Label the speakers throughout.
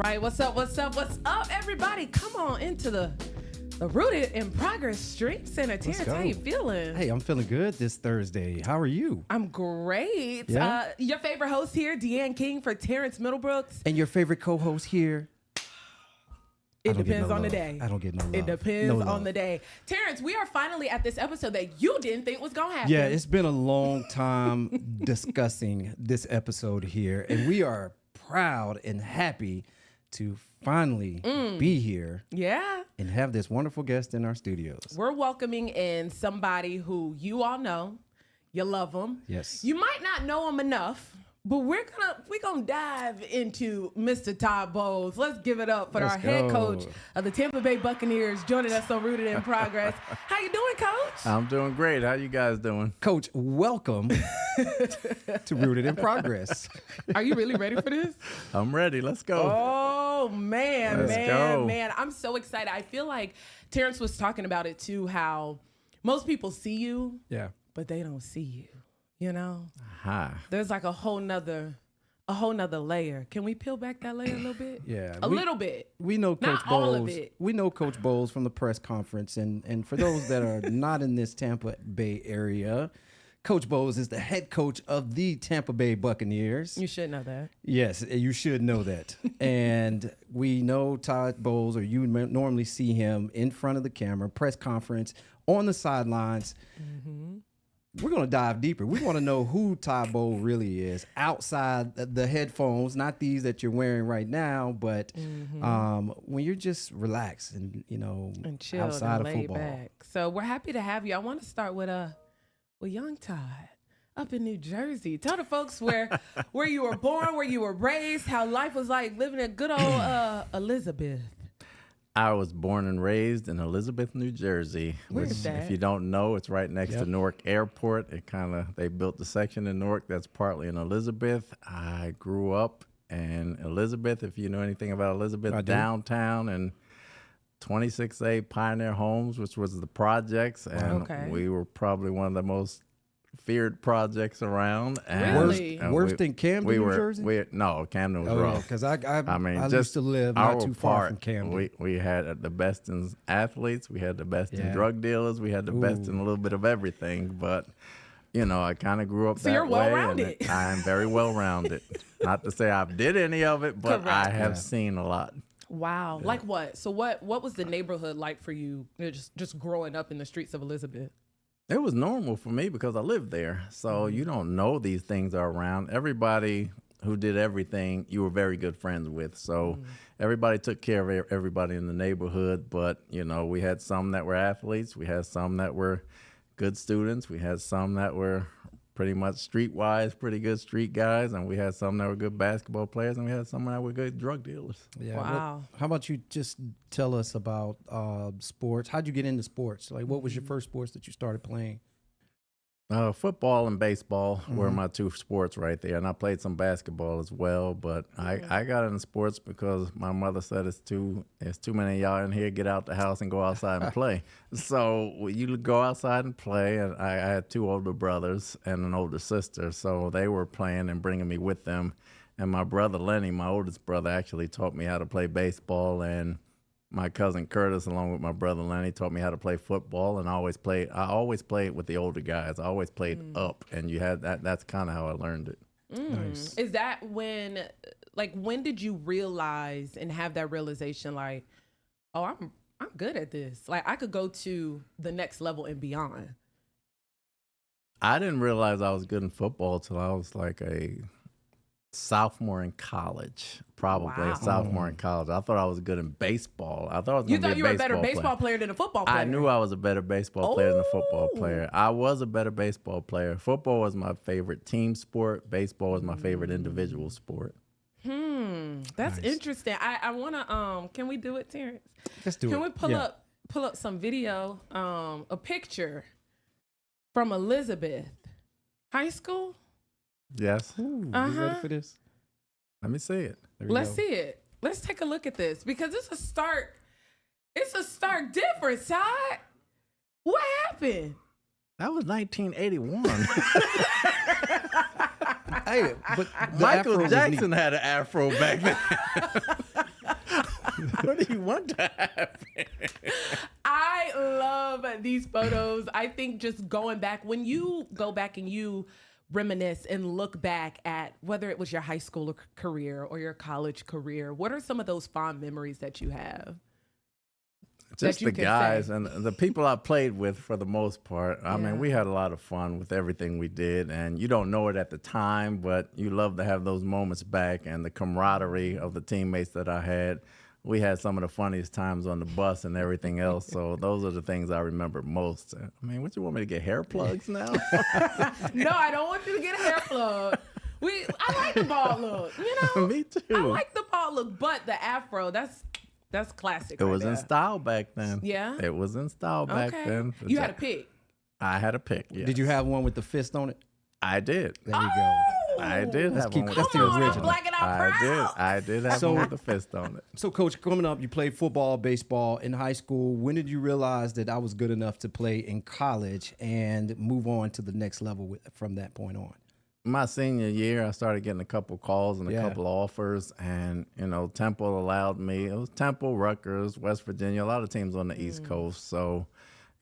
Speaker 1: right. What's up, everybody? Come on into the Rooted in Progress stream center. Terrence, how you feeling?
Speaker 2: Hey, I'm feeling good this Thursday. How are you?
Speaker 1: I'm great.
Speaker 2: Yeah?
Speaker 1: Your favorite host here, Deanne King for Terrence Middlebrooks.
Speaker 2: And your favorite co-host here?
Speaker 1: It depends on the day.
Speaker 2: I don't get no love.
Speaker 1: It depends on the day. Terrence, we are finally at this episode that you didn't think was going to happen.
Speaker 2: Yeah, it's been a long time discussing this episode here, and we are proud and happy to finally be here.
Speaker 1: Yeah.
Speaker 2: And have this wonderful guest in our studios.
Speaker 1: We're welcoming in somebody who you all know. You love them.
Speaker 2: Yes.
Speaker 1: You might not know him enough, but we're gonna dive into Mr. Todd Bowles. Let's give it up for our head coach of the Tampa Bay Buccaneers joining us on Rooted in Progress. How you doing, Coach?
Speaker 3: I'm doing great. How you guys doing?
Speaker 2: Coach, welcome to Rooted in Progress.
Speaker 1: Are you really ready for this?
Speaker 3: I'm ready. Let's go.
Speaker 1: Oh, man. I'm so excited. I feel like Terrence was talking about it too, how most people see you, but they don't see you. You know, there's like a whole nother layer. Can we peel back that layer a little bit?
Speaker 2: Yeah,
Speaker 1: a little bit.
Speaker 2: We know Coach
Speaker 1: Not
Speaker 2: Bowles.
Speaker 1: all of it.
Speaker 2: We know Coach Bowles from the press conference, and for those that are not in this Tampa Bay area, Coach Bowles is the head coach of the Tampa Bay Buccaneers.
Speaker 1: You should know that.
Speaker 2: Yes, you should know that. And we know Todd Bowles, or you normally see him in front of the camera, press conference, on the sidelines. Mm-hmm. We're going to dive deeper. We want to know who Todd Bowles really is outside the headphones, not these that you're wearing right now, but when you're just relaxed and,
Speaker 1: and chilled
Speaker 2: outside
Speaker 1: and
Speaker 2: of
Speaker 1: laid
Speaker 2: football.
Speaker 1: Back. So we're happy to have you. I want to start with young Todd up in New Jersey. Tell the folks where you were born, where you were raised, how life was like living in good old Elizabeth.
Speaker 3: I was born and raised in Elizabeth, New Jersey.
Speaker 1: Where's that?
Speaker 3: If you don't know, it's right next to Newark Airport. They built the section in Newark that's partly in Elizabeth. I grew up in Elizabeth, if you know anything about Elizabeth, downtown, and 26A Pioneer Homes, which was the projects. And we were probably one of the most feared projects around. And
Speaker 1: really?
Speaker 2: Worse than Camden, New Jersey?
Speaker 3: No, Camden was rough.
Speaker 2: Because I used to live not too far from Camden.
Speaker 3: We had the best in athletes. We had the best in drug dealers. We had the best in a little bit of everything. But, I kind of grew up that way. So you're
Speaker 1: well-rounded.
Speaker 3: I am very well-rounded. Not to say I did any of it, but I have seen a lot.
Speaker 1: Wow. Yeah. Like what? So what was the neighborhood like for you just growing up in the streets of Elizabeth?
Speaker 3: It was normal for me because I lived there. So you don't know these things are around. Everybody who did everything, you were very good friends with. So everybody took care of everybody in the neighborhood. But, we had some that were athletes. We had some that were good students. We had some that were pretty much streetwise, pretty good street guys. And we had some that were good basketball players. And we had some that were good drug dealers.
Speaker 2: Yeah.
Speaker 1: Wow.
Speaker 2: How about you just tell us about sports? How'd you get into sports? Like, what was your first sports that you started playing?
Speaker 3: Football and baseball were my two sports right there. And I played some basketball as well. But I got into sports because my mother said it's too many of y'all in here. Get out the house and go outside and play. So you go outside and play. And I had two older brothers and an older sister. So they were playing and bringing me with them. And my brother Lenny, my oldest brother, actually taught me how to play baseball. And my cousin Curtis, along with my brother Lenny, taught me how to play football, and I always played with the older guys. I always played up, and you had that. That's kind of how I learned it.
Speaker 1: Nice. Is that when did you realize and have that realization, like, oh, I'm good at this. Like, I could go to the next level and beyond.
Speaker 3: I didn't realize I was good in football till I was like a sophomore in college, probably a sophomore in college. I thought I was good in baseball. I thought I was going to be a baseball player.
Speaker 1: You thought you were a better baseball player than a football player?
Speaker 3: I knew I was a better baseball player than a football player. I was a better baseball player. Football was my favorite team sport. Baseball was my favorite individual sport.
Speaker 1: That's interesting. I want to, can we do it, Terrence?
Speaker 2: Let's do it.
Speaker 1: Can we pull up some video, a picture from Elizabeth High School?
Speaker 3: Yes.
Speaker 2: Ooh, you ready for this?
Speaker 3: Let me see it.
Speaker 1: Let's see it. Let's take a look at this because it's a stark difference, Todd. What happened?
Speaker 3: That was 1981.
Speaker 2: Hey, but
Speaker 3: Michael Jackson had an afro back then. What do you want to happen?
Speaker 1: I love these photos. I think just going back, when you go back and you reminisce and look back at whether it was your high school career or your college career, what are some of those fond memories that you have?
Speaker 3: Just the guys and the people I played with for the most part. I mean, we had a lot of fun with everything we did, and you don't know it at the time, but you love to have those moments back and the camaraderie of the teammates that I had. We had some of the funniest times on the bus and everything else, so those are the things I remember most. I mean, what, you want me to get hair plugs now?
Speaker 1: No, I don't want you to get a hair plug. I like the bald look, you know?
Speaker 3: Me too.
Speaker 1: I like the bald look, but the afro, that's classic.
Speaker 3: It was in style back then.
Speaker 1: Yeah?
Speaker 3: It was in style back then.
Speaker 1: You had a pick.
Speaker 3: I had a pick, yes.
Speaker 2: Did you have one with the fist on it?
Speaker 3: I did.
Speaker 2: There you go.
Speaker 3: I did have one with
Speaker 2: that's
Speaker 3: the
Speaker 2: the
Speaker 3: fist
Speaker 2: original.
Speaker 3: on it.
Speaker 1: Black and out
Speaker 3: I did have one with the fist on it.
Speaker 2: So, Coach, coming up, you played football, baseball in high school. When did you realize that I was good enough to play in college and move on to the next level from that point on?
Speaker 3: My senior year, I started getting a couple calls and a couple offers, and, you know, Temple allowed me. It was Temple, Rutgers, West Virginia, a lot of teams on the East Coast. So,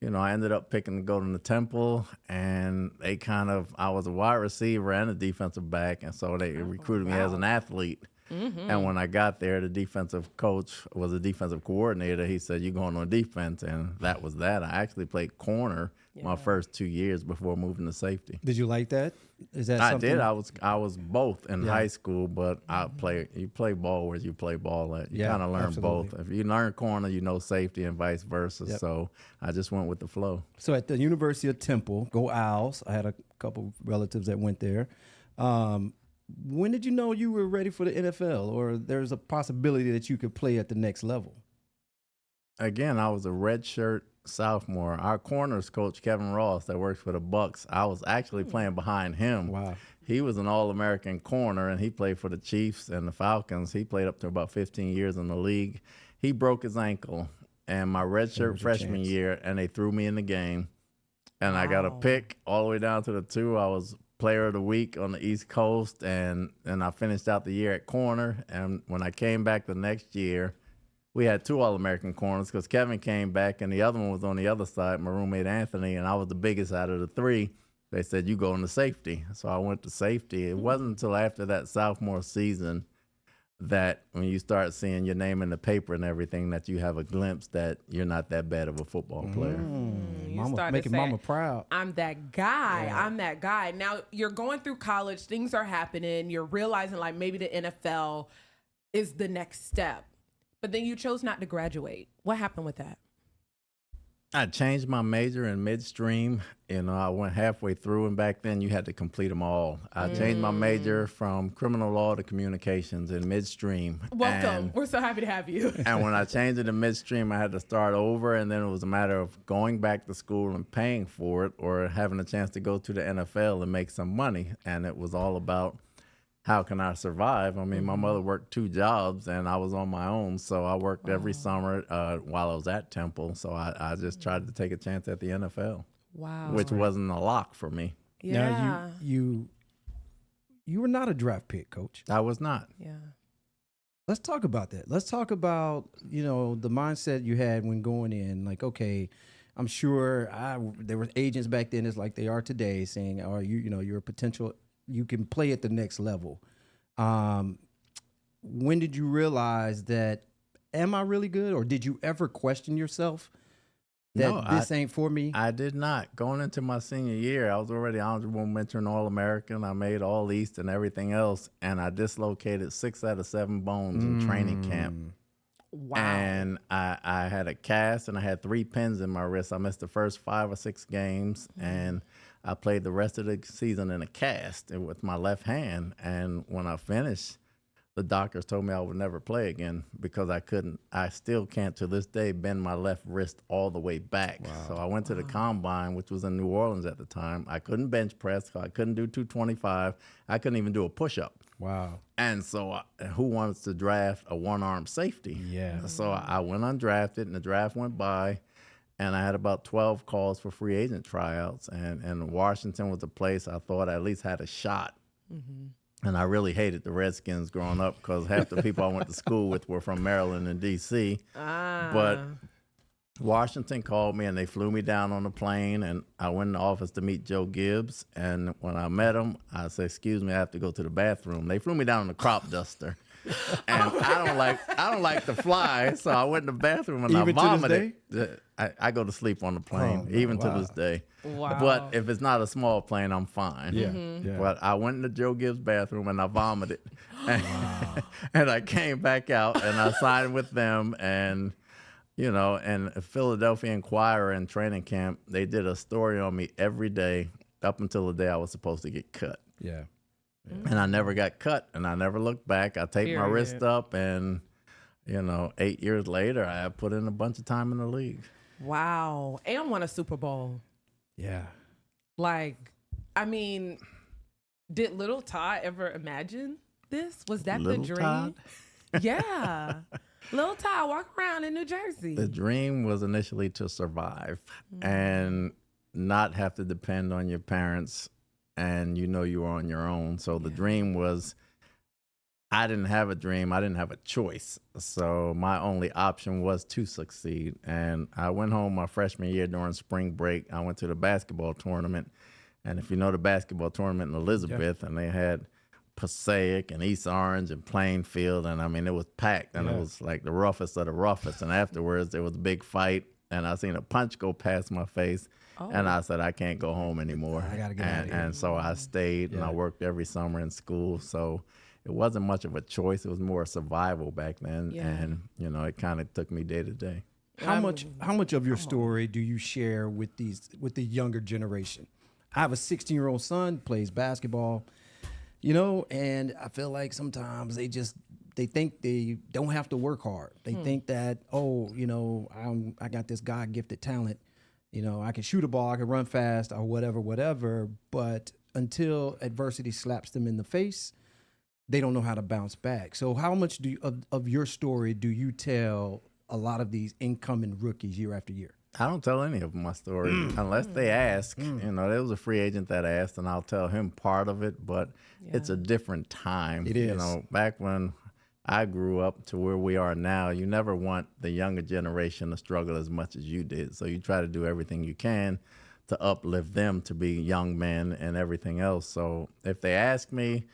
Speaker 3: you know, I ended up picking to go to the Temple, and I was a wide receiver and a defensive back, and so they recruited me as an athlete. And when I got there, the defensive coach was a defensive coordinator. He said, "You're going on defense," and that was that. I actually played corner my first 2 years before moving to safety.
Speaker 2: Did you like that? Is that
Speaker 3: I
Speaker 2: something?
Speaker 3: did. I was both in high school, but you play ball where you play ball at. You kind of learn both. If you learn corner, you know safety and vice versa. So I just went with the flow.
Speaker 2: So at the University of Temple, go Owls. I had a couple relatives that went there. When did you know you were ready for the NFL, or there's a possibility that you could play at the next level?
Speaker 3: Again, I was a redshirt sophomore. Our corners coach, Kevin Ross, that works for the Bucs, I was actually playing behind him.
Speaker 2: Wow.
Speaker 3: He was an All-American corner, and he played for the Chiefs and the Falcons. He played up to about 15 years in the league. He broke his ankle, and my redshirt freshman year, and they threw me in the game. And I got a pick all the way down to the 2. I was player of the week on the East Coast, and I finished out the year at corner. And when I came back the next year, we had 2 All-American corners because Kevin came back and the other one was on the other side, my roommate Anthony, and I was the biggest out of the 3. They said, "You go into safety." So I went to safety. It wasn't until after that sophomore season that when you start seeing your name in the paper and everything, that you have a glimpse that you're not that bad of a football player.
Speaker 2: Making mama proud.
Speaker 1: I'm that guy. Yeah. I'm that guy. Now you're going through college. Things are happening. You're realizing like maybe the NFL is the next step. But then you chose not to graduate. What happened with that?
Speaker 3: I changed my major in midstream. You know, I went halfway through, and back then you had to complete them all. I changed my major from criminal law to communications in midstream.
Speaker 1: Welcome. We're so happy to have you.
Speaker 3: And when I changed it to midstream, I had to start over, and then it was a matter of going back to school and paying for it, or having a chance to go to the NFL and make some money. And it was all about, how can I survive? I mean, my mother worked 2 jobs, and I was on my own, so I worked every summer while I was at Temple. So I just tried to take a chance at the NFL.
Speaker 1: Wow.
Speaker 3: Which wasn't a lock for me.
Speaker 1: Yeah.
Speaker 2: Now, you were not a draft pick, Coach.
Speaker 3: I was not.
Speaker 1: Yeah.
Speaker 2: Let's talk about that. Let's talk about, you know, the mindset you had when going in. Like, okay, I'm sure there were agents back then, it's like they are today, saying, "Oh, you're a potential. You can play at the next level." When did you realize that, am I really good? Or did you ever question yourself that this ain't for me?
Speaker 3: I did not. Going into my senior year, I was already honorable mention All-American. I made All-East and everything else, and I dislocated 6 out of 7 bones in training camp.
Speaker 1: Wow.
Speaker 3: And I had a cast, and I had 3 pins in my wrist. I missed the first 5 or 6 games, and I played the rest of the season in a cast with my left hand. And when I finished, the doctors told me I would never play again because I still can't to this day bend my left wrist all the way back. Wow. So I went to the combine, which was in New Orleans at the time. I couldn't bench press. I couldn't do 225. I couldn't even do a push-up.
Speaker 2: Wow.
Speaker 3: And so who wants to draft a one-arm safety?
Speaker 2: Yeah.
Speaker 3: So I went undrafted, and the draft went by. And I had about 12 calls for free agent tryouts. And Washington was the place I thought I at least had a shot. And I really hated the Redskins growing up because half the people I went to school with were from Maryland and D.C. But Washington called me and they flew me down on the plane, and I went in the office to meet Joe Gibbs. And when I met him, I said, "Excuse me, I have to go to the bathroom." They flew me down on the crop duster, and I don't like to fly, so I went in the bathroom and I vomited. I go to sleep on the plane, to this day.
Speaker 1: Wow.
Speaker 3: But if it's not a small plane, I'm fine.
Speaker 2: Yeah.
Speaker 3: But I went into Joe Gibbs' bathroom and I vomited. And I came back out and I signed with them. And, and a Philadelphia Inquirer in training camp, they did a story on me every day up until the day I was supposed to get cut.
Speaker 2: Yeah.
Speaker 3: And I never got cut and I never looked back. I taped my wrist up and, 8 years later, I put in a bunch of time in the league.
Speaker 1: Wow. And won a Super Bowl.
Speaker 2: Yeah.
Speaker 1: Did little Todd ever imagine this? Was that
Speaker 3: Little
Speaker 1: the dream?
Speaker 3: Todd?
Speaker 1: Yeah. Little Todd walk around in New Jersey.
Speaker 3: The dream was initially to survive and not have to depend on your parents, and you were on your own. So the dream was, I didn't have a dream. I didn't have a choice. So my only option was to succeed. And I went home my freshman year during spring break. I went to the basketball tournament. And if you know the basketball tournament in Elizabeth, and they had Passaic and East Orange and Plainfield. And it was packed. And it was like the roughest of the roughest. And afterwards, there was a big fight. And I seen a punch go past my face. And I said, I can't go home anymore.
Speaker 2: I got to get out of here.
Speaker 3: And so I stayed and I worked every summer in school. So it wasn't much of a choice. It was more survival back then. Yeah. And, it kind of took me day to day.
Speaker 2: How much of your story do you share with the younger generation? I have a 16-year-old son, plays basketball, and I feel like sometimes they think they don't have to work hard. They think that, I got this God-gifted talent. I can shoot a ball, I can run fast or whatever. But until adversity slaps them in the face, they don't know how to bounce back. So how much of your story do you tell a lot of these incoming rookies year after year?
Speaker 3: I don't tell any of my story unless they ask. There was a free agent that asked, and I'll tell him part of it, but it's a different time.
Speaker 2: It is.
Speaker 3: Back when I grew up to where we are now, you never want the younger generation to struggle as much as you did. So you try to do everything you can to uplift them to be young men and everything else. So if they ask me,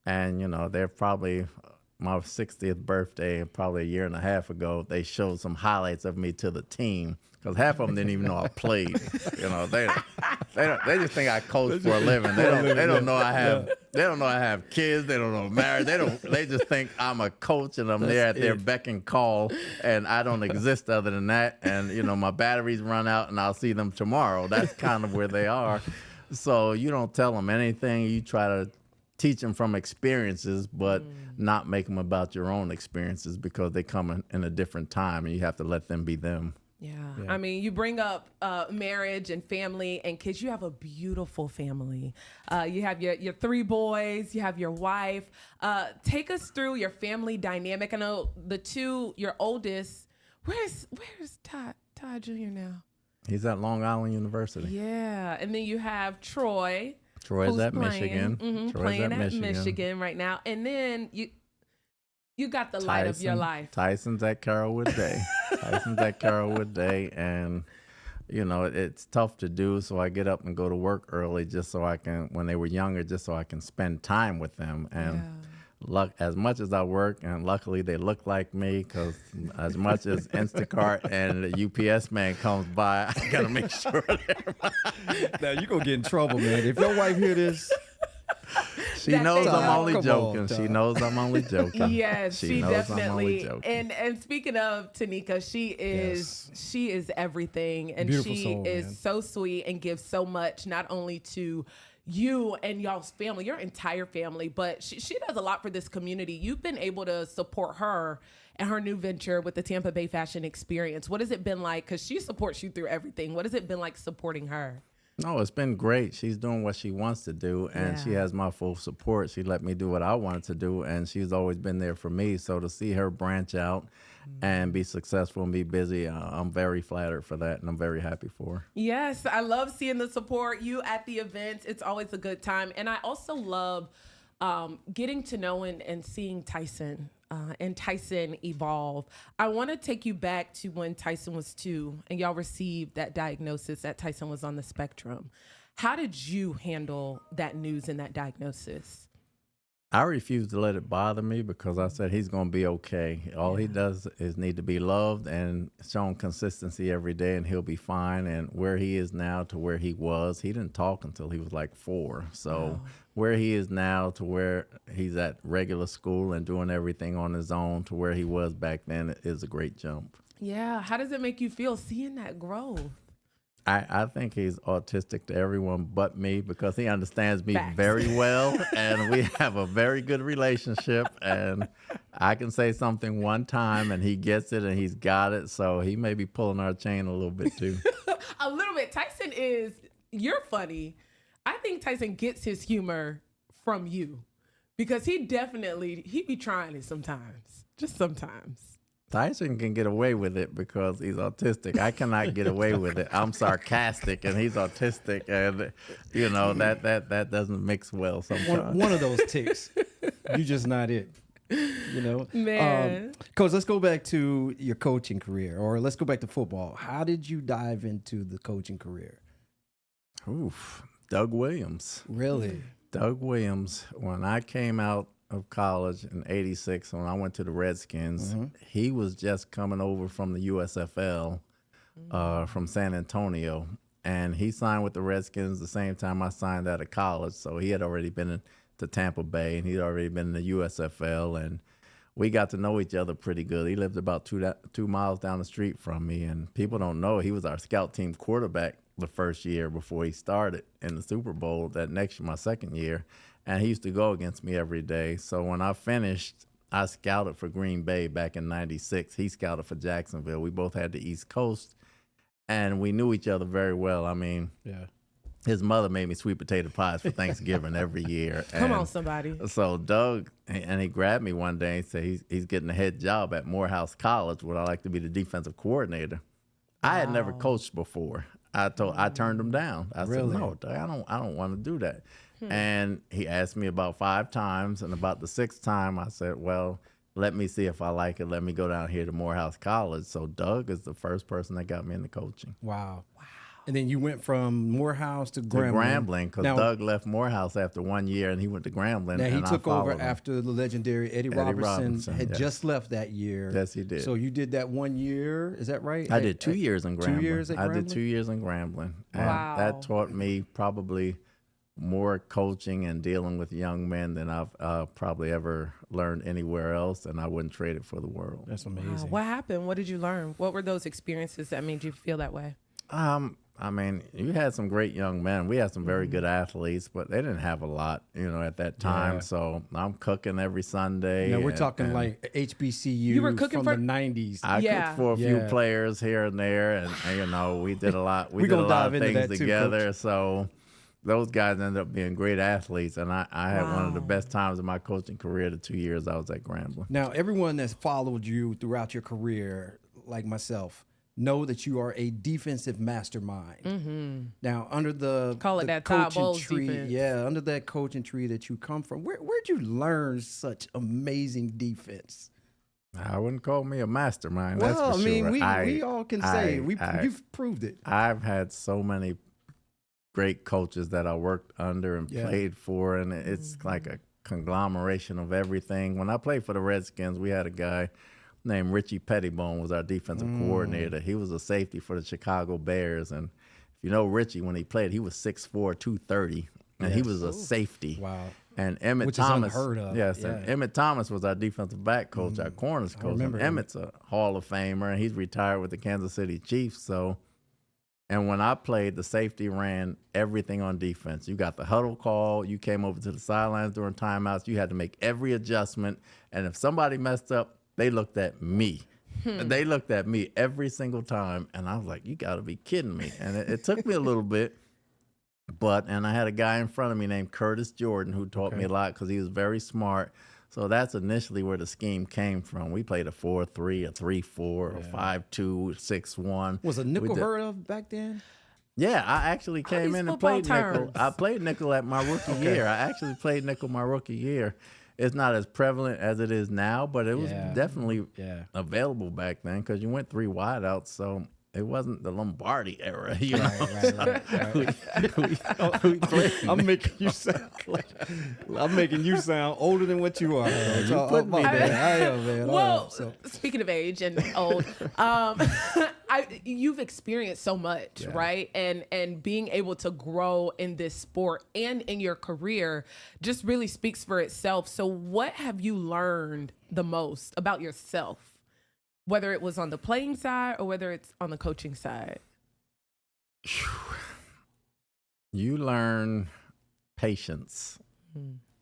Speaker 3: and, they're probably my 60th birthday, probably a year and a half ago, they showed some highlights of me to the team because half of them didn't even know I played. They just think I coach for a living. They don't know I have kids. They don't know I'm married. They just think I'm a coach and I'm there at their beck and call, and I don't exist other than that. And my batteries run out, and I'll see them tomorrow. That's kind of where they are. So you don't tell them anything. You try to teach them from experiences, but not make them about your own experiences because they come in a different time and you have to let them be them.
Speaker 1: Yeah. You bring up marriage and family and kids. You have a beautiful family. You have your 3 boys. You have your wife. Take us through your family dynamic. I know your oldest, where's Todd Jr. now?
Speaker 3: He's at Long Island University.
Speaker 1: Yeah. And then you have Troy.
Speaker 3: Troy's at Michigan.
Speaker 1: Playing at Michigan right now. And then you got the light of your life.
Speaker 3: Tyson's at Carrollwood Day. And, it's tough to do. So I get up and go to work early just so I can, when they were younger, just so I can spend time with them. And as much as I work, and luckily they look like me, because as much as Instacart and the UPS man comes by, I got to make sure they're
Speaker 2: Now, you're going to get in trouble, man. If your wife hear this,
Speaker 3: she knows I'm only joking. She knows I'm only joking.
Speaker 1: Yes, she definitely. And speaking of Tanika, she is everything, and
Speaker 2: beautiful
Speaker 1: she
Speaker 2: soul,
Speaker 1: is
Speaker 2: man.
Speaker 1: so sweet and gives so much, not only to you and y'all's family, your entire family, but she does a lot for this community. You've been able to support her and her new venture with the Tampa Bay Fashion Experience. What has it been like? Because she supports you through everything. What has it been like supporting her?
Speaker 3: No, it's been great. She's doing what she wants to do, and she has my full support. She let me do what I wanted to do, and she's always been there for me. So to see her branch out and be successful and be busy, I'm very flattered for that, and I'm very happy for her.
Speaker 1: Yes, I love seeing the support. You at the events, it's always a good time. And I also love getting to know and seeing Tyson and Tyson evolve. I want to take you back to when Tyson was 2 and y'all received that diagnosis that Tyson was on the spectrum. How did you handle that news and that diagnosis?
Speaker 3: I refuse to let it bother me because I said he's going to be okay. All he does is need to be loved and shown consistency every day, and he'll be fine. And where he is now to where he was, he didn't talk until he was like 4. So where he is now to where he's at regular school and doing everything on his own to where he was back then is a great jump.
Speaker 1: Yeah. How does it make you feel seeing that growth?
Speaker 3: I think he's autistic to everyone but me because he understands me very well, and we have a very good relationship, and I can say something one time and he gets it and he's got it, so he may be pulling our chain a little bit too.
Speaker 1: A little bit. Tyson you're funny. I think Tyson gets his humor from you because he be trying it sometimes, just sometimes.
Speaker 3: Tyson can get away with it because he's autistic. I cannot get away with it. I'm sarcastic and he's autistic, and you know that doesn't mix well sometimes.
Speaker 2: One of those ticks. You just not it. You know,
Speaker 1: man.
Speaker 2: Coach, let's go back to your coaching career, or let's go back to football. How did you dive into the coaching career?
Speaker 3: Oof, Doug Williams.
Speaker 2: Really?
Speaker 3: Doug Williams. When I came out of college in '86, when I went to the Redskins, he was just coming over from the USFL from San Antonio, and he signed with the Redskins the same time I signed out of college. So he had already been to Tampa Bay, and he'd already been in the USFL, and we got to know each other pretty good. He lived about 2 miles down the street from me, and people don't know he was our scout team quarterback the first year before he started in the Super Bowl that next year, my second year. And he used to go against me every day. So when I finished, I scouted for Green Bay back in '96. He scouted for Jacksonville. We both had the East Coast, and we knew each other very well. I mean, his mother made me sweet potato pies for Thanksgiving every year.
Speaker 1: Come on, somebody.
Speaker 3: So Doug, and he grabbed me one day and said he's getting a head job at Morehouse College. Would I like to be the defensive coordinator? Wow. I had never coached before. I turned him down. I said, no, Doug, I don't want to do that. And he asked me about 5 times, and about the 6th time, I said, well, let me see if I like it. Let me go down here to Morehouse College. So Doug is the first person that got me into coaching.
Speaker 2: Wow. And then you went from Morehouse to Grambling.
Speaker 3: Because Doug left Morehouse after 1 year, and he went to Grambling.
Speaker 2: Now, he took over after the legendary Eddie Robertson had just left that year.
Speaker 3: Yes, he did.
Speaker 2: So you did that 1 year, is that right?
Speaker 3: I did 2 years in Grambling.
Speaker 2: 2 years at Grambling?
Speaker 3: I did 2 years in Grambling. And
Speaker 1: wow.
Speaker 3: That taught me probably more coaching and dealing with young men than I've probably ever learned anywhere else, and I wouldn't trade it for the world.
Speaker 2: That's amazing.
Speaker 1: Wow. What happened? What did you learn? What were those experiences that made you feel that way?
Speaker 3: I mean, you had some great young men. We had some very good athletes, but they didn't have a lot, at that time. Yeah. So I'm cooking every Sunday.
Speaker 2: Now, we're talking like HBCU you were cooking from the 90s.
Speaker 3: I cooked for a few players here and there, and we did a lot. We did a lot of things together. Too, so those guys ended up being great athletes, and I had one of the best times of my coaching career the 2 years I was at Grambling.
Speaker 2: Now, everyone that's followed you throughout your career, like myself, know that you are a defensive mastermind. Mm-hmm. Now, under the
Speaker 1: Todd Bowles
Speaker 2: tree,
Speaker 1: defense.
Speaker 2: Under that coaching tree that you come from, where'd you learn such amazing defense?
Speaker 3: I wouldn't call me a mastermind.
Speaker 2: Well,
Speaker 3: that's for sure.
Speaker 2: we all can say you've proved it.
Speaker 3: I've had so many great coaches that I worked under and played for, and it's like a conglomeration of everything. When I played for the Redskins, we had a guy named Richie Pettibone was our defensive coordinator. He was a safety for the Chicago Bears, and if you know Richie, when he played, he was 6'4", 230, and he was a safety.
Speaker 2: Wow.
Speaker 3: And Emmett
Speaker 2: Which
Speaker 3: Thomas,
Speaker 2: is unheard of.
Speaker 3: Yes, and Emmett Thomas was our defensive back coach, our corners coach. And Emmett's a Hall of Famer, and he's retired with the Kansas City Chiefs. So, and when I played, the safety ran everything on defense. You got the huddle call. You came over to the sidelines during timeouts. You had to make every adjustment, and if somebody messed up, they looked at me. They looked at me every single time, and I was like, you got to be kidding me. And it took me a little bit, and I had a guy in front of me named Curtis Jordan who taught me a lot because he was very smart. So that's initially where the scheme came from. We played a 4-3, a 3-4, a 5-2, 6-1.
Speaker 2: Was a nickel heard of back then?
Speaker 3: Yeah, I actually came in and played nickel. I played nickel at my rookie year. I actually played nickel my rookie year. It's not as prevalent as it is now, but it was definitely available back then because you went 3 wideouts, so it wasn't the Lombardi era. You know?
Speaker 2: Right. I'm making you sound older than what you are.
Speaker 3: You put me there.
Speaker 2: I am, man.
Speaker 1: Well, speaking of age and old, you've experienced so much, right? And being able to grow in this sport and in your career just really speaks for itself. So what have you learned the most about yourself, whether it was on the playing side or whether it's on the coaching side?
Speaker 3: You learn patience.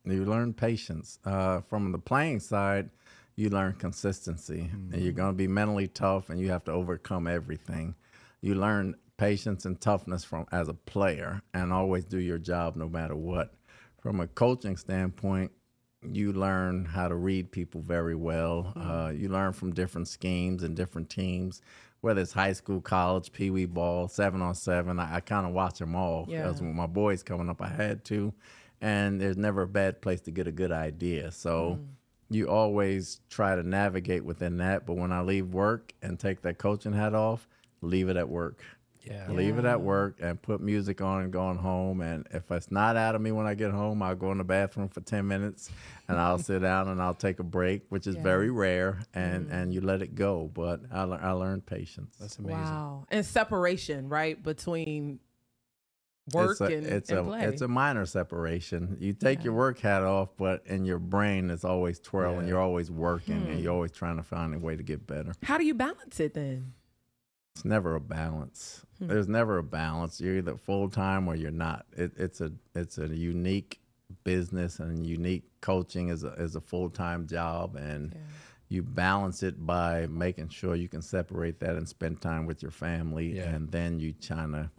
Speaker 3: You learn patience. From the playing side, you learn consistency. And you're going to be mentally tough, and you have to overcome everything. You learn patience and toughness as a player, and always do your job no matter what. From a coaching standpoint, you learn how to read people very well. You learn from different schemes and different teams, whether it's high school, college, peewee ball, 7-on-7. I kind of watch them all because when my boys coming up, I had to. And there's never a bad place to get a good idea. So you always try to navigate within that. But when I leave work and take that coaching hat off, leave it at work. Leave it at work and put music on and going home. And if it's not out of me when I get home, I'll go in the bathroom for 10 minutes and I'll sit down and I'll take a break, which is very rare. And you let it go. But I learned patience.
Speaker 2: That's amazing.
Speaker 1: Wow. And separation, right, between work and play.
Speaker 3: It's a minor separation. You take your work hat off, but in your brain it's always twirling. You're always working and you're always trying to find a way to get better.
Speaker 1: How do you balance it then?
Speaker 3: It's never a balance. There's never a balance. You're either full-time or you're not. It's a unique business, and unique coaching is a full-time job, and you balance it by making sure you can separate that and spend time with your family, and then you kind of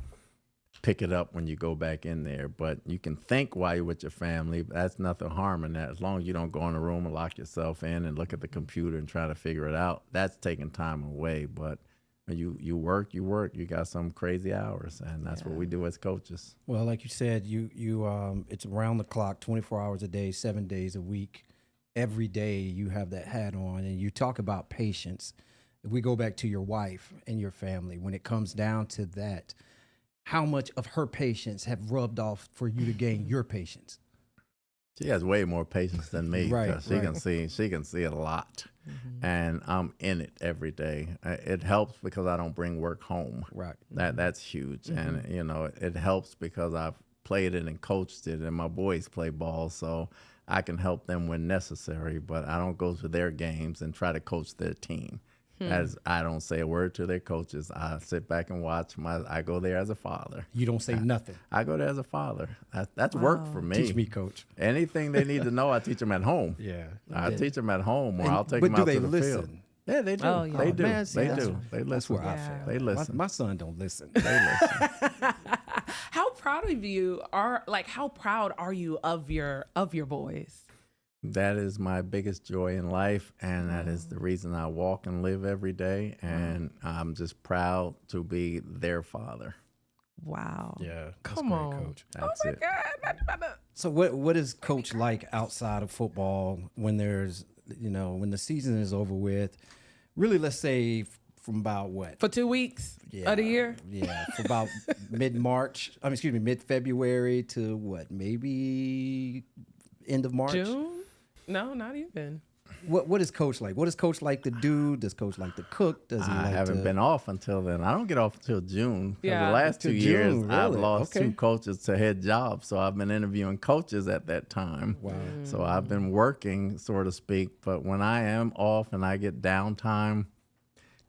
Speaker 3: pick it up when you go back in there. But you can think while you're with your family. That's nothing harm in that. As long as you don't go in a room and lock yourself in and look at the computer and try to figure it out, that's taking time away. But you work, you got some crazy hours, and that's what we do as coaches.
Speaker 2: Well, like you said, you it's around the clock, 24 hours a day, 7 days a week. Every day you have that hat on, and you talk about patience. If we go back to your wife and your family, when it comes down to that, how much of her patience have rubbed off for you to gain your patience?
Speaker 3: She has way more patience than me. She can see a lot. And I'm in it every day. It helps because I don't bring work home.
Speaker 2: Right.
Speaker 3: That's huge. And it helps because I've played it and coached it, and my boys play ball, so I can help them when necessary, but I don't go to their games and try to coach their team. As I don't say a word to their coaches. I sit back and watch. I go there as a father.
Speaker 2: You don't say nothing.
Speaker 3: I go there as a father. That's work for me.
Speaker 2: Teach me, coach.
Speaker 3: Anything they need to know, I teach them at home. I teach them at home, or I'll take them out to the field. Yeah, they do.
Speaker 1: Oh, yeah.
Speaker 3: They do.
Speaker 2: Man,
Speaker 3: they do. They listen.
Speaker 2: That's where I fail.
Speaker 3: They listen.
Speaker 2: My son don't listen.
Speaker 3: They listen.
Speaker 1: How proud of you how proud are you of your boys?
Speaker 3: That is my biggest joy in life, and that is the reason I walk and live every day, and I'm just proud to be their father.
Speaker 1: Wow.
Speaker 2: Yeah.
Speaker 1: Come on,
Speaker 2: Coach.
Speaker 3: That's it.
Speaker 1: God.
Speaker 2: So what is Coach like outside of football when there's, when the season is over with? Really, let's say from about what?
Speaker 1: For 2 weeks of the year?
Speaker 2: Yeah, for about mid-February to what? Maybe end of March?
Speaker 1: June? No, not even.
Speaker 2: What is Coach like? What does Coach like to do? Does Coach like to cook? Does he
Speaker 3: I haven't been off until then. I don't get off until June.
Speaker 1: Yeah.
Speaker 3: The last 2 years,
Speaker 2: June,
Speaker 3: I've
Speaker 2: really?
Speaker 3: lost
Speaker 2: Okay.
Speaker 3: 2 coaches to head jobs, so I've been interviewing coaches at that time.
Speaker 2: Wow.
Speaker 3: So I've been working, so to speak. But when I am off and I get downtime,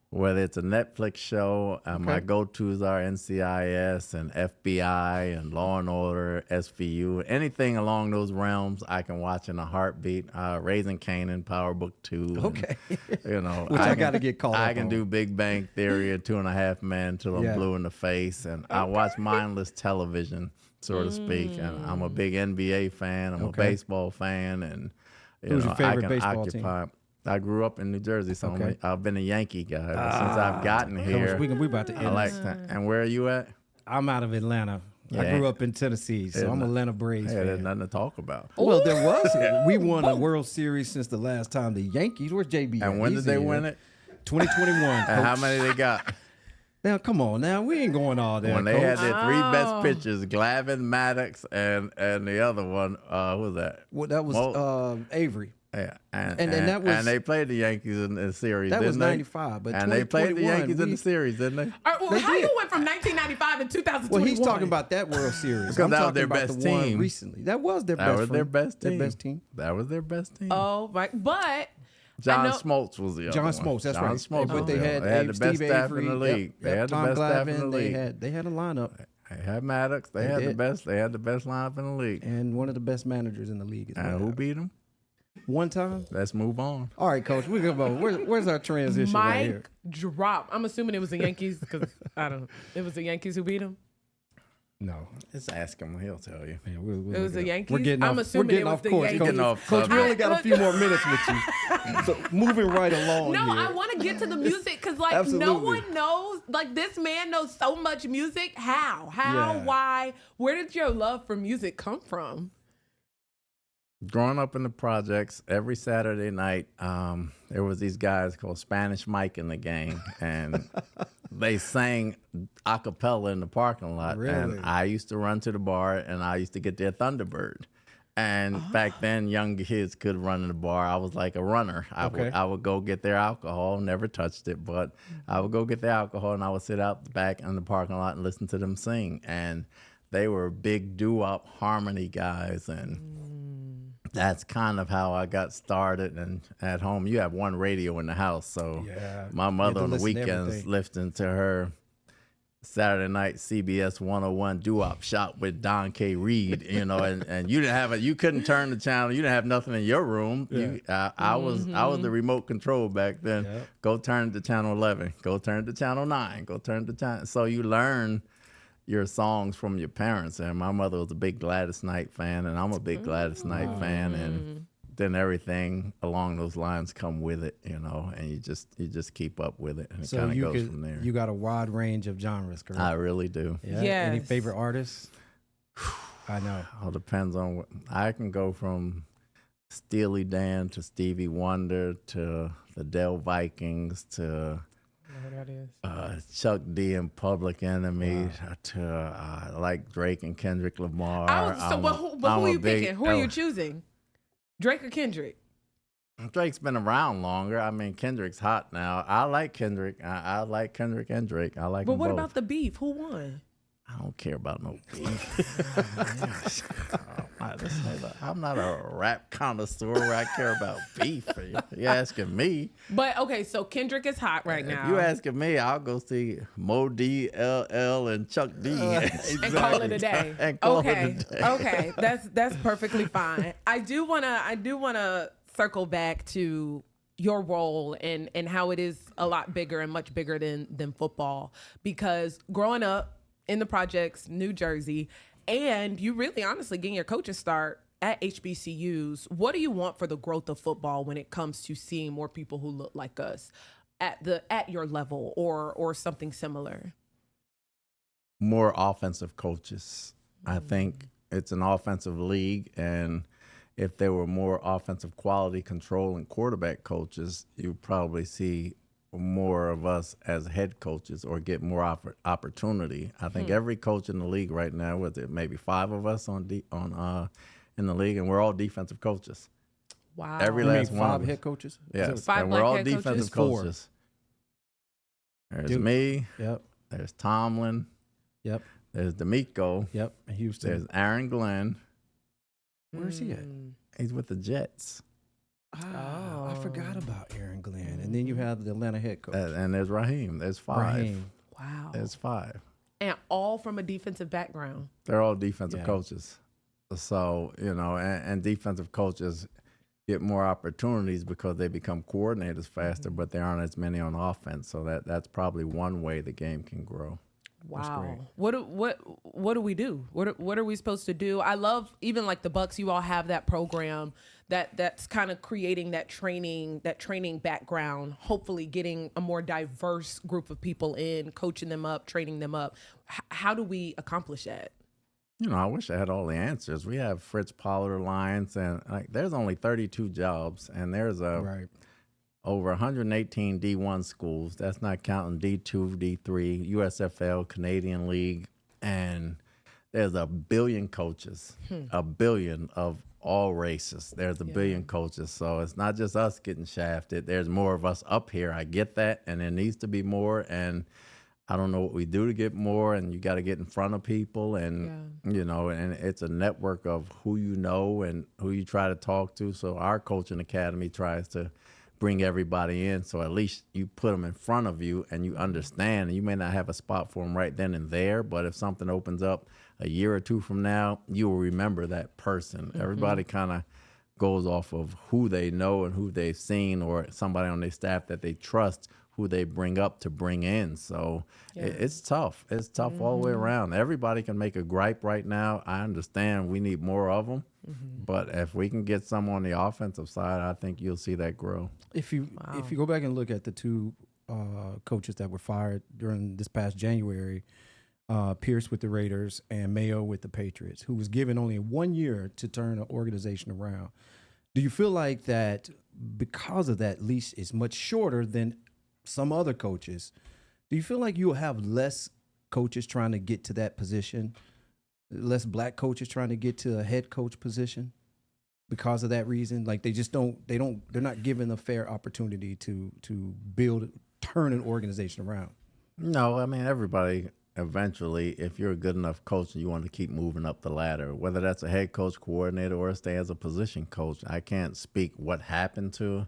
Speaker 3: whether it's a Netflix show, my go-tos are NCIS and FBI and Law and Order, SVU, anything along those realms I can watch in a heartbeat. Raising Canaan, Power Book 2.
Speaker 2: Okay.
Speaker 3: And,
Speaker 2: Which I got to get caught up
Speaker 3: I can
Speaker 2: on.
Speaker 3: do Big Bang Theory and 2.5 Men till I'm blue in the face. And I watch mindless television, so to speak. And I'm a big NBA fan. I'm a baseball fan. And
Speaker 2: Who's your favorite baseball team?
Speaker 3: I grew up in New Jersey, so I've been a Yankee guy since I've gotten here.
Speaker 2: We about to end
Speaker 3: I like
Speaker 2: this.
Speaker 3: that. And where are you at?
Speaker 2: I'm out of Atlanta. Yeah. I grew up in Tennessee, so I'm Atlanta Braves fan.
Speaker 3: There's nothing to talk about.
Speaker 2: Well, there was. We won a World Series since the last time the Yankees. Where's JB?
Speaker 3: And when did they win it?
Speaker 2: 2021.
Speaker 3: And how many they got?
Speaker 2: Now, come on. Now, we ain't going all there.
Speaker 3: When they had their three best pitchers, Glavine, Maddox, and the other one, who was that?
Speaker 2: Well, that was Avery.
Speaker 3: Yeah,
Speaker 2: and that was,
Speaker 3: and they played the Yankees in the series.
Speaker 2: That was
Speaker 3: '95,
Speaker 2: but
Speaker 3: and they played the Yankees in the series, didn't they?
Speaker 1: How you went from 1995 and 2021?
Speaker 2: Well, he's talking about that World Series.
Speaker 3: Because that was their best team
Speaker 2: recently. That was their best.
Speaker 3: That was their best team.
Speaker 2: Their best team.
Speaker 3: That was their best team.
Speaker 1: Oh, right, but.
Speaker 3: John Smoltz was the other
Speaker 2: John
Speaker 3: one.
Speaker 2: Smoltz, that's right.
Speaker 3: Smoltz
Speaker 2: but they had
Speaker 3: the best staff in the league. They had the best staff in the league.
Speaker 2: They had a lineup.
Speaker 3: They had Maddox. They had the best. They had the best lineup in the league.
Speaker 2: And one of the best managers in the league.
Speaker 3: And who beat them?
Speaker 2: One time.
Speaker 3: Let's move on.
Speaker 2: All right, Coach. We're gonna go. Where's our transition right here?
Speaker 1: Drop. I'm assuming it was the Yankees because I don't know. It was the Yankees who beat them.
Speaker 2: No,
Speaker 3: just ask him. He'll tell you.
Speaker 2: Yeah,
Speaker 1: it was the Yankees.
Speaker 2: We're getting
Speaker 1: I'm
Speaker 2: off,
Speaker 1: assuming
Speaker 2: we're getting
Speaker 1: it was
Speaker 2: off
Speaker 1: the
Speaker 2: course.
Speaker 1: Yankees.
Speaker 2: Coach, we only got a few more minutes with you. So moving right along.
Speaker 1: No,
Speaker 2: here.
Speaker 1: I want to get to the music because no one knows. Like this man knows so much music. How? Why? Where did your love for music come from?
Speaker 3: Growing up in the projects, every Saturday night, there was these guys called Spanish Mike in the gang, and they sang a cappella in the parking lot.
Speaker 2: Really?
Speaker 3: And I used to run to the bar, and I used to get their Thunderbird. And back then, young kids could run in the bar. I was like a runner. I would go get their alcohol, never touched it, but I would go get their alcohol, and I would sit out the back in the parking lot and listen to them sing. And they were big doo-wop harmony guys, and that's kind of how I got started. And at home, you have one radio in the house. So my mother on the weekends listened to her Saturday night CBS 101 doo-wop shop with Don K. Reed, and you didn't have you couldn't turn the channel. You didn't have nothing in your room. Yeah. I was the remote control back then. Yeah. Go turn it to channel 11. Go turn it to channel 9. Go turn it to channel. So you learn your songs from your parents. And my mother was a big Gladys Knight fan, and I'm a big Gladys Knight fan, and then everything along those lines come with it, and you just keep up with it, and it kind of goes from there.
Speaker 2: You got a wide range of genres, correct?
Speaker 3: I really do.
Speaker 2: Yeah. Yes. Any favorite artists? I know.
Speaker 3: All depends on what. I can go from Steely Dan to Stevie Wonder to the Del Vikings to Chuck D and Public Enemy to like Drake and Kendrick Lamar.
Speaker 1: Who are you picking? Who are you choosing? Drake or Kendrick?
Speaker 3: Drake's been around longer. I mean, Kendrick's hot now. I like Kendrick. I like Kendrick and Drake. I like them both.
Speaker 1: But what about the beef? Who won?
Speaker 3: I don't care about no beef. I'm not a rap connoisseur where I care about beef. You're asking me.
Speaker 1: But okay, so Kendrick is hot right now.
Speaker 3: If you asking me, I'll go see Mo D, LL, and Chuck D
Speaker 1: and call it a day. Okay, that's perfectly fine. I do wanna circle back to your role and how it is a lot bigger and much bigger than football, because growing up in the projects, New Jersey, and you really honestly getting your coaching start at HBCUs, what do you want for the growth of football when it comes to seeing more people who look like us at your level or something similar?
Speaker 3: More offensive coaches. I think it's an offensive league, and if there were more offensive quality control and quarterback coaches, you'd probably see more of us as head coaches or get more opportunity. I think every coach in the league right now, with it maybe 5 of us in the league, and we're all defensive coaches.
Speaker 1: Wow.
Speaker 3: Every last one.
Speaker 2: 5 head coaches?
Speaker 3: Yes.
Speaker 1: 5
Speaker 3: and we're all
Speaker 1: head
Speaker 3: defensive coaches. There's me.
Speaker 2: Yep.
Speaker 3: There's Tomlin.
Speaker 2: Yep.
Speaker 3: There's D'Amico.
Speaker 2: Yep. Houston.
Speaker 3: There's Aaron Glenn.
Speaker 2: Where's he at?
Speaker 3: He's with the Jets.
Speaker 2: I forgot about Aaron Glenn. And then you have the Atlanta head coach.
Speaker 3: And there's Raheem. There's 5.
Speaker 1: Wow.
Speaker 3: There's 5.
Speaker 1: And all from a defensive background.
Speaker 3: They're all defensive coaches. So, and defensive coaches get more opportunities because they become coordinators faster, but there aren't as many on offense. So that's probably one way the game can grow.
Speaker 1: Wow. What do we do? What are we supposed to do? I love even like the Bucs. You all have that program that's kind of creating that training background, hopefully getting a more diverse group of people in, coaching them up, training them up. How do we accomplish that?
Speaker 3: I wish I had all the answers. We have Fritz Pollard Alliance, and there's only 32 jobs, and there's over 118 D1 schools. That's not counting D2, D3, USFL, Canadian League, and there's a billion coaches, a billion of all races. There's a billion coaches, so it's not just us getting shafted. There's more of us up here. I get that, and there needs to be more, and I don't know what we do to get more, and you got to get in front of people, and and it's a network of who you know and who you try to talk to. So our coaching academy tries to bring everybody in, so at least you put them in front of you and you understand. And you may not have a spot for them right then and there, but if something opens up a year or two from now, you will remember that person. Everybody kind of goes off of who they know and who they've seen, or somebody on their staff that they trust, who they bring up to bring in. So it's tough. It's tough all the way around. Everybody can make a gripe right now. I understand we need more of them. But if we can get some on the offensive side, I think you'll see that grow.
Speaker 2: If you go back and look at the two coaches that were fired during this past January, Pierce with the Raiders and Mayo with the Patriots, who was given only 1 year to turn an organization around, do you feel like that because of that leash is much shorter than some other coaches, do you feel like you'll have less coaches trying to get to that position, less black coaches trying to get to a head coach position because of that reason? Like they're not given a fair opportunity to turn an organization around.
Speaker 3: No, I mean, everybody eventually, if you're a good enough coach and you want to keep moving up the ladder, whether that's a head coach, coordinator, or stay as a position coach. I can't speak what happened to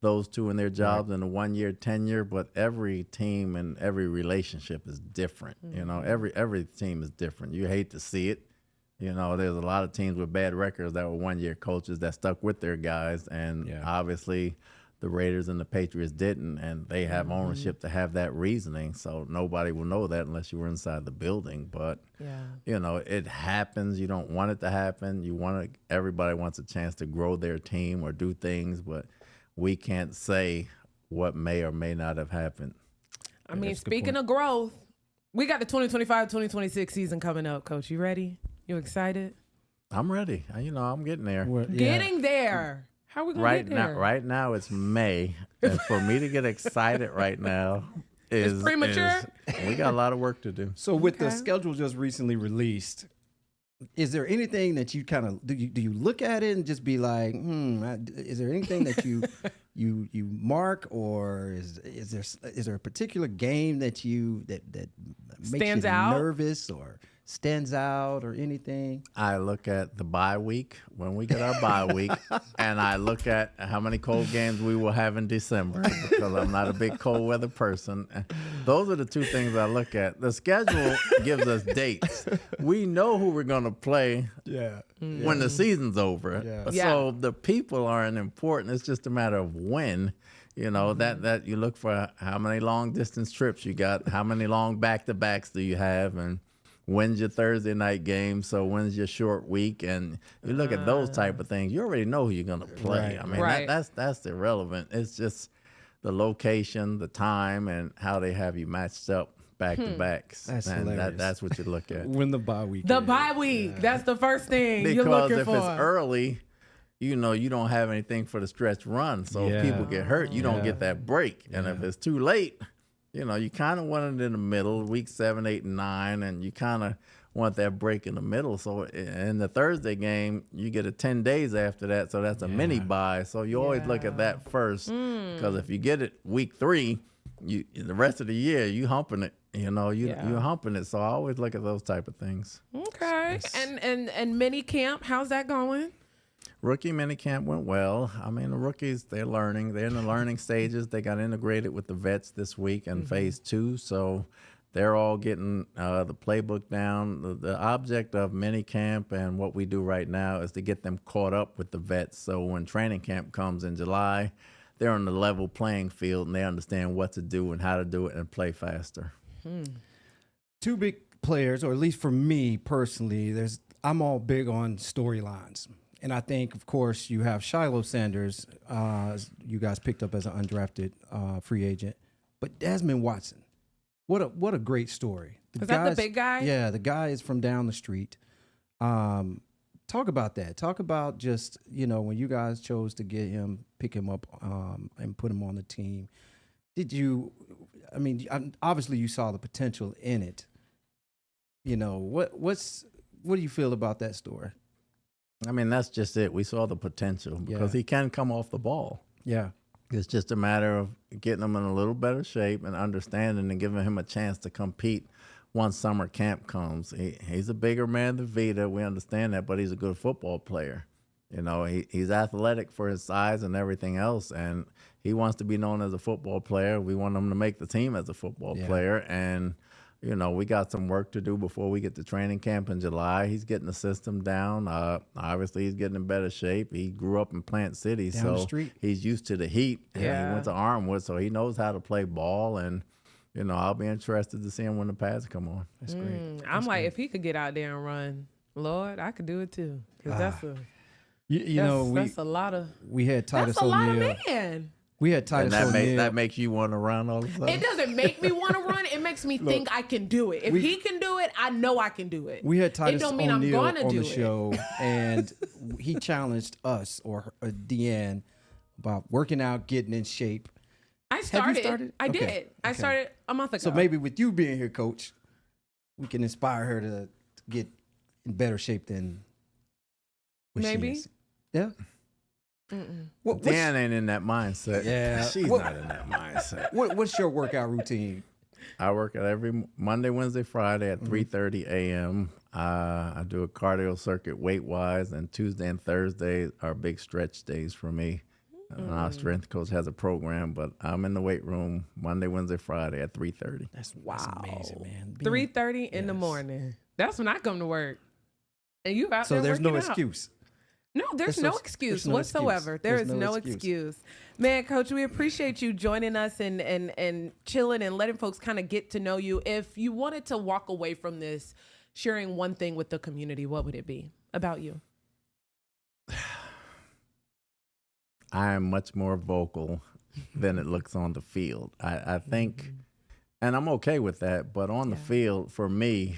Speaker 3: those two in their jobs in a 1 year tenure, but every team and every relationship is different. Every team is different. You hate to see it. There's a lot of teams with bad records that were 1 year coaches that stuck with their guys, and obviously the Raiders and the Patriots didn't, and they have ownership to have that reasoning. So nobody will know that unless you were inside the building. But it happens. You don't want it to happen. Everybody wants a chance to grow their team or do things, but we can't say what may or may not have happened.
Speaker 1: I mean, speaking of growth, we got the 2025-2026 season coming up, Coach. You ready? You excited?
Speaker 3: I'm ready. I'm getting there.
Speaker 1: Getting there. How are we going to get there?
Speaker 3: Right now, it's May. And for me to get excited right now is
Speaker 1: premature.
Speaker 3: We got a lot of work to do.
Speaker 2: So with the schedule just recently released, is there anything that you kind of do you look at it and just be like, is there anything that you mark, or is there a particular game that makes
Speaker 1: stands
Speaker 2: you
Speaker 1: out,
Speaker 2: nervous, or stands out, or anything?
Speaker 3: I look at the bye week when we get our bye week, and I look at how many cold games we will have in December, because I'm not a big cold weather person. Those are the two things I look at. The schedule gives us dates. We know who we're going to play when the season's over. So the people aren't important. It's just a matter of when. That you look for how many long distance trips you got, how many long back-to-backs do you have, and when's your Thursday night game? So when's your short week? And you look at those type of things. You already know who you're going to play. I mean, that's irrelevant. It's just the location, the time, and how they have you matched up back to backs. That's hilarious. That's what you look at.
Speaker 2: When the bye week.
Speaker 1: Bye week. That's the first thing you're looking for.
Speaker 3: Because if it's early, you don't have anything for the stretch run. So if people get hurt, you don't get that break. And if it's too late, you kind of want it in the middle, week 7, 8, and 9, and you kind of want that break in the middle. So in the Thursday game, you get 10 days after that, so that's a mini bye. So you always look at that first, because if you get it week 3, the rest of the year, you humping it. You're humping it. So I always look at those type of things.
Speaker 1: Okay. And mini camp, how's that going?
Speaker 3: Rookie minicamp went well. I mean, the rookies, they're learning. They're in the learning stages. They got integrated with the vets this week in phase 2. So they're all getting the playbook down. The object of minicamp and what we do right now is to get them caught up with the vets. So when training camp comes in July, they're on the level playing field and they understand what to do and how to do it and play faster.
Speaker 2: Two big players, or at least for me personally, I'm all big on storylines. And I think, of course, you have Shiloh Sanders, you guys picked up as an undrafted free agent. But Desmond Watson, what a great story.
Speaker 1: Is that the big guy?
Speaker 2: Yeah, the guy is from down the street. Talk about that. Talk about just, when you guys chose to get him, pick him up and put him on the team. Obviously you saw the potential in it. What do you feel about that story?
Speaker 3: I mean, that's just it. We saw the potential because he can come off the ball.
Speaker 2: Yeah.
Speaker 3: It's just a matter of getting him in a little better shape and understanding and giving him a chance to compete once summer camp comes. He's a bigger man than Vita. We understand that, but he's a good football player. He's athletic for his size and everything else, and he wants to be known as a football player. We want him to make the team as a football player, and we got some work to do before we get to training camp in July. He's getting the system down. Obviously, he's getting in better shape. He grew up in Plant City,
Speaker 2: down the
Speaker 3: so
Speaker 2: street.
Speaker 3: He's used to the heat.
Speaker 1: Yeah.
Speaker 3: He went to Armwood, so he knows how to play ball, and I'll be interested to see him when the pads come on.
Speaker 2: That's great.
Speaker 1: I'm like, if he could get out there and run, Lord, I could do it too. Because that's a lot of.
Speaker 2: We had Titus
Speaker 1: O'Neil. That's a
Speaker 2: O'Neil.
Speaker 1: lot of man.
Speaker 2: We had Titus O'Neil.
Speaker 3: That makes you want to run all of a sudden?
Speaker 1: It doesn't make me want to run. It makes me think I can do it. If he can do it, I know I can do it.
Speaker 2: We had Titus
Speaker 1: O'Neil
Speaker 2: on
Speaker 1: the
Speaker 2: show, and he challenged us or Deanne about working out, getting in shape.
Speaker 1: I started.
Speaker 2: Have you started?
Speaker 1: I
Speaker 2: Okay.
Speaker 1: did. I started a month ago.
Speaker 2: So maybe with you being here, Coach, we can inspire her to get in better shape than what she
Speaker 1: Maybe.
Speaker 2: is. Yeah.
Speaker 3: Dan ain't in that mindset.
Speaker 2: Yeah.
Speaker 3: She's not in that mindset.
Speaker 2: What's your workout routine?
Speaker 3: I work at every Monday, Wednesday, Friday at 3:30 a.m. I do a cardio circuit weight-wise, and Tuesday and Thursday are big stretch days for me. Our strength coach has a program, but I'm in the weight room Monday, Wednesday, Friday at 3:30.
Speaker 2: That's amazing, man.
Speaker 1: 3:30 in the morning. That's when I come to work. And you out there
Speaker 2: So there's no
Speaker 1: working out.
Speaker 2: excuse.
Speaker 1: No, there's no excuse whatsoever. There is no excuse. Man, Coach, we appreciate you joining us and chilling and letting folks kind of get to know you. If you wanted to walk away from this, sharing one thing with the community, what would it be about you?
Speaker 3: I am much more vocal than it looks on the field. I think, and I'm okay with that, but on the field, for me,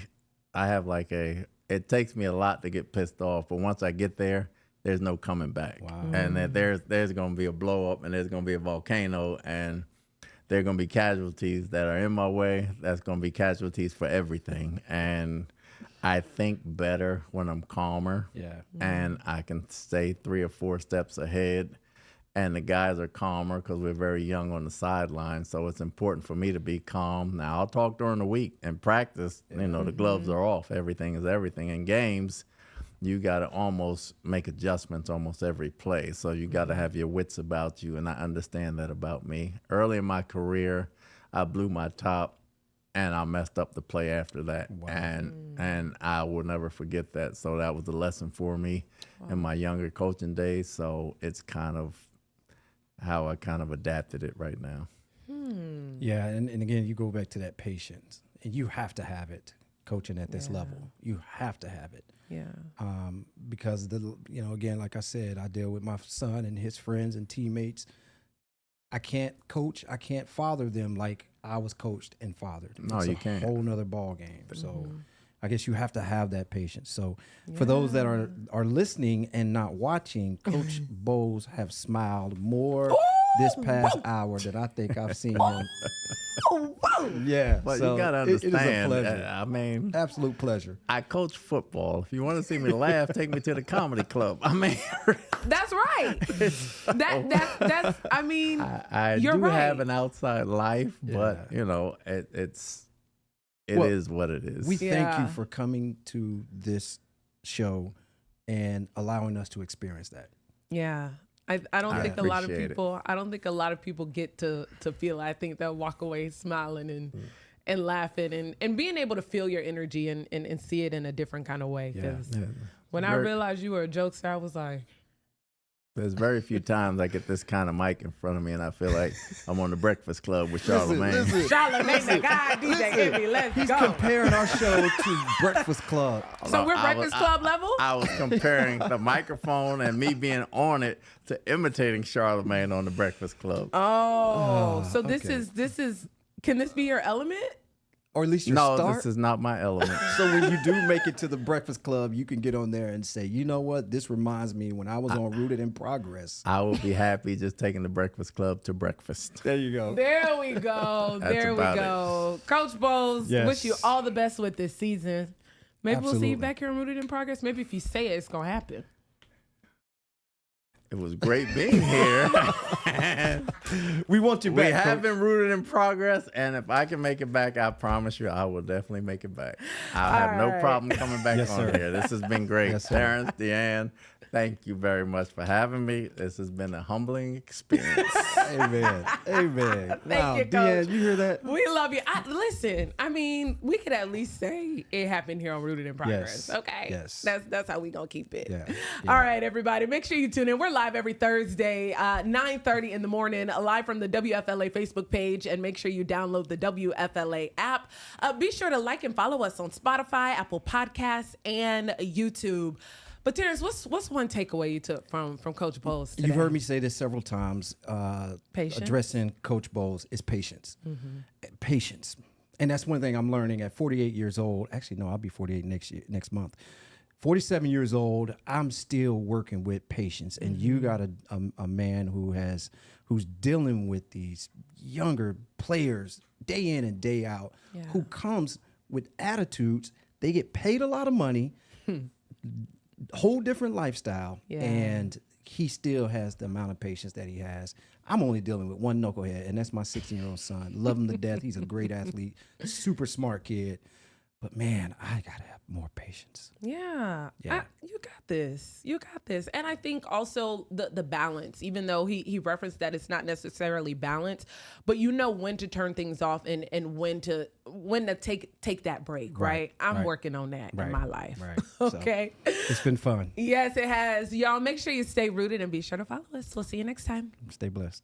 Speaker 3: I have it takes me a lot to get pissed off, but once I get there, there's no coming back.
Speaker 2: Wow.
Speaker 3: And that there's going to be a blow up, and there's going to be a volcano, and there are going to be casualties that are in my way. That's going to be casualties for everything. And I think better when I'm calmer.
Speaker 2: Yeah.
Speaker 3: And I can stay 3 or 4 steps ahead. And the guys are calmer because we're very young on the sideline. So it's important for me to be calm. Now, I'll talk during the week and practice. The gloves are off. Everything is everything. In games, you got to almost make adjustments almost every play. So you got to have your wits about you, and I understand that about me. Early in my career, I blew my top, and I messed up the play after that. Wow. And I will never forget that. So that was a lesson for me in my younger coaching days. So it's kind of how I kind of adapted it right now.
Speaker 2: Yeah, and again, you go back to that patience, and you have to have it coaching at this level. You have to have it.
Speaker 1: Yeah.
Speaker 2: Because again, like I said, I deal with my son and his friends and teammates. I can't coach. I can't father them like I was coached and fathered.
Speaker 3: No, you can't.
Speaker 2: It's a whole nother ball game. So I guess you have to have that patience. So for those that are listening and not watching, Coach Bowles have smiled more this past hour than I think I've seen him. Yeah.
Speaker 3: But
Speaker 2: so
Speaker 3: you got to understand,
Speaker 2: it is a pleasure.
Speaker 3: I mean,
Speaker 2: absolute pleasure.
Speaker 3: I coach football. If you want to see me laugh, take me to the comedy club. I mean,
Speaker 1: that's right. That's I mean,
Speaker 3: I
Speaker 1: you're
Speaker 3: do
Speaker 1: right.
Speaker 3: have an outside life, but it is what it is.
Speaker 2: We thank you for coming to this show and allowing us to experience that.
Speaker 1: Yeah. I don't think a lot of people. I don't think a lot of people get to feel. I think they'll walk away smiling and laughing and being able to feel your energy and see it in a different kind of way. Because when I realized you were a jokester, I was like,
Speaker 3: There's very few times I get this kind of mic in front of me and I feel like I'm on the Breakfast Club with Charlamagne.
Speaker 1: Charlamagne, the guy, DJ Envy, let's go.
Speaker 2: He's comparing our show to Breakfast Club.
Speaker 1: So we're Breakfast Club level?
Speaker 3: I was comparing the microphone and me being on it to imitating Charlamagne on the Breakfast Club.
Speaker 1: So this is, can this be your element?
Speaker 2: Or at least your start?
Speaker 3: No, this is not my element.
Speaker 2: So when you do make it to the Breakfast Club, you can get on there and say, you know what? This reminds me when I was on Rooted in Progress.
Speaker 3: I will be happy just taking the Breakfast Club to breakfast.
Speaker 2: There you go.
Speaker 1: There we go. There we go. Coach Bowles, wish you all the best with this season. Maybe we'll see you back here on Rooted in Progress. Maybe if you say it, it's going to happen.
Speaker 3: It was great being here.
Speaker 2: We want you back.
Speaker 3: We have been Rooted in Progress, and if I can make it back, I promise you I will definitely make it back. I'll have no problem coming back on here. This has been great.
Speaker 2: Yes,
Speaker 3: Terrence, Deanne, thank you very much for having me. This has been a humbling experience.
Speaker 2: Amen. Amen. Wow,
Speaker 1: you, Coach.
Speaker 2: Deanne, you hear that?
Speaker 1: We love you. Listen, I mean, we could at least say it happened here on Rooted in Progress.
Speaker 2: Yes.
Speaker 1: Okay.
Speaker 2: Yes.
Speaker 1: That's how we gonna keep it.
Speaker 2: Yeah.
Speaker 1: All right, everybody. Make sure you tune in. We're live every Thursday, 9:30 in the morning, live from the WFLA Facebook page, and make sure you download the WFLA app. Be sure to like and follow us on Spotify, Apple Podcasts, and YouTube. But Terrence, what's one takeaway you took from Coach Bowles today?
Speaker 2: You've heard me say this several times.
Speaker 1: Patience.
Speaker 2: Addressing Coach Bowles is patience. Mm-hmm. Patience. And that's one thing I'm learning at 48 years old. Actually, no, I'll be 48 next month. 47 years old, I'm still working with patience. And you got a man who's dealing with these younger players day in and day out, who comes with attitudes. They get paid a lot of money, whole different lifestyle, and he still has the amount of patience that he has. I'm only dealing with one knucklehead, and that's my 16-year-old son. Love him to death. He's a great athlete, super smart kid. But man, I gotta have more patience.
Speaker 1: Yeah. You got this. You got this. And I think also the balance, even though he referenced that it's not necessarily balance, but you know when to turn things off and when to take that break, right? I'm working on that in my life.
Speaker 2: Right.
Speaker 1: Okay.
Speaker 2: So, it's been fun.
Speaker 1: Yes, it has. Y'all make sure you stay rooted and be sure to follow us. We'll see you next time.
Speaker 2: Stay blessed.